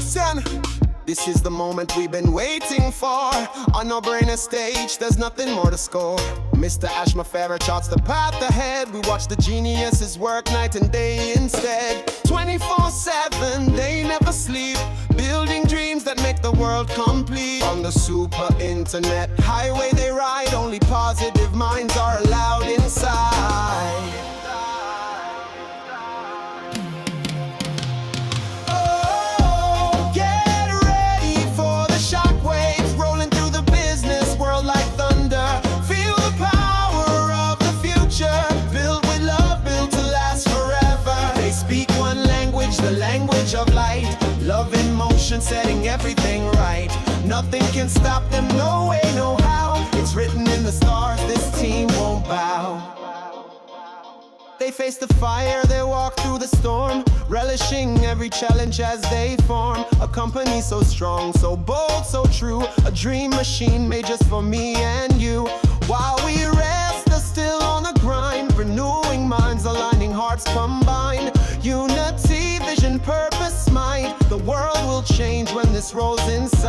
Listen, this is the moment we've been waiting for. On our brain stage, there's nothing more to score. Mr. Ash, my favorite, charts the path ahead. We watch the geniuses work night and day instead. 24/7, they never sleep, building dreams that make the world complete. On the super internet highway they ride, only positive minds are allowed inside. Of light, love in motion, setting everything right. Nothing can stop them, no way, no how. It's written in the stars, this team won't bow. They face the fire, they walk through the storm, relishing every challenge as they form. A company so strong, so bold, so true, a dream machine made just for me and you. While we rest, they're still on the grind, renewing minds, aligning hearts combined. Unity, vision, purpose, might. The world will change when this rolls inside.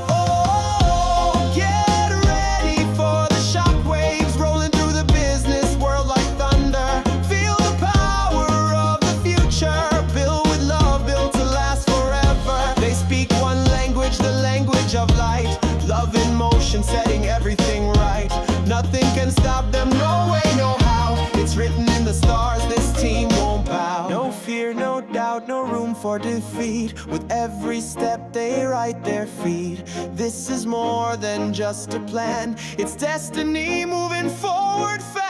Oh, get ready for the shockwaves rolling through the business world like thunder. Feel the power of the future, built with love, built to last forever. They speak one language, the language of light. Love in motion, setting everything right. Nothing can stop them, no way, no how. It's written in the stars, this team won't bow. No fear, no doubt, no room for defeat. With every step they right their feet. This is more than just a plan, it's destiny moving forward fast.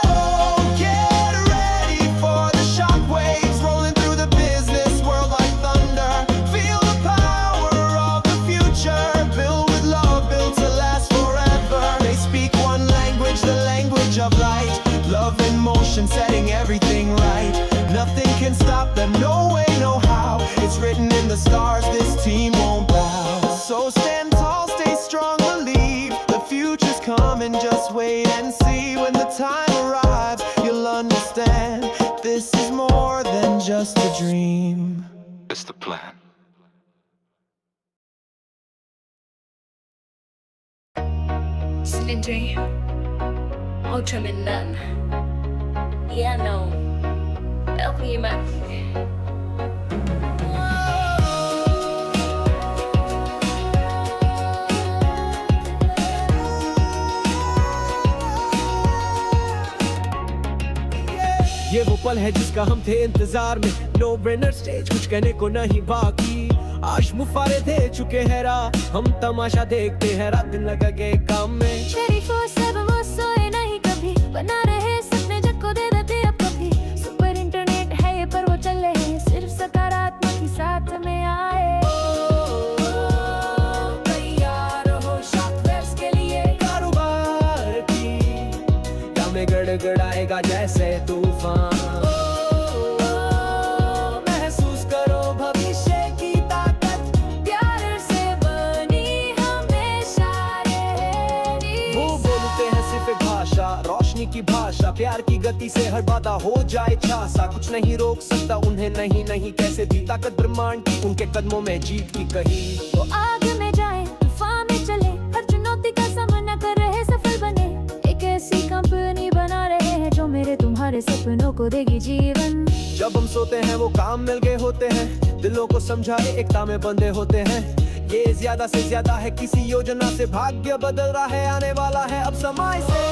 Oh, get ready for the shockwaves rolling through the business world like thunder. Feel the power of the future, built with love, built to last forever. They speak one language, the language of light. Love in motion, setting everything right. Nothing can stop them, no way, no how. It's written in the stars, this team won't bow. So stand tall, stay strong, believe the future's coming, just wait and see. When the time arrives, you'll understand this is more than just a dream. It's the plan. Splintering, ultramindaan. Yeah, no. Help me, man. ये वो पल है जिसका हम थे इंतजार में, no brainer stage, कुछ कहने को नहीं बाकी। आज मुफारे दे चुके हैं राह, हम तमाशा देखते हैं रात दिन लगा के काम में। 24/7 वो सोए नहीं कभी, बना रहे सपने जग को दे देते अब कभी। सुपर इंटरनेट है ये पर वो चले हैं, सिर्फ सकारात्मक ही साथ में आए। तैयार हो शॉकवेव्स के लिए, कारोबार की में गड़गड़ाएगा जैसे तूफान। महसूस करो भविष्य की ताकत, प्यार से बनी हमेशा रहेगी। वो बोलते हैं सिर्फ एक भाषा, रोशनी की भाषा, प्यार की गति से हर बाधा हो जाए छासा। कुछ नहीं रोक सकता उन्हें, नहीं नहीं कैसे भी, ताकत ब्रह्मांड की उनके कदमों में जीत की कही। वो आग में जाए, तूफान में चले, हर चुनौती का सामना कर रहे सफल बने। एक ऐसी कंपनी बना रहे हैं जो मेरे तुम्हारे सपनों को देगी जीवन। जब हम सोते हैं वो काम मिल गए होते हैं, दिलों को समझाए एकता में बंधे होते हैं। ये ज्यादा से ज्यादा है किसी योजना से, भाग्य बदल रहा है, आने वाला है अब समय से।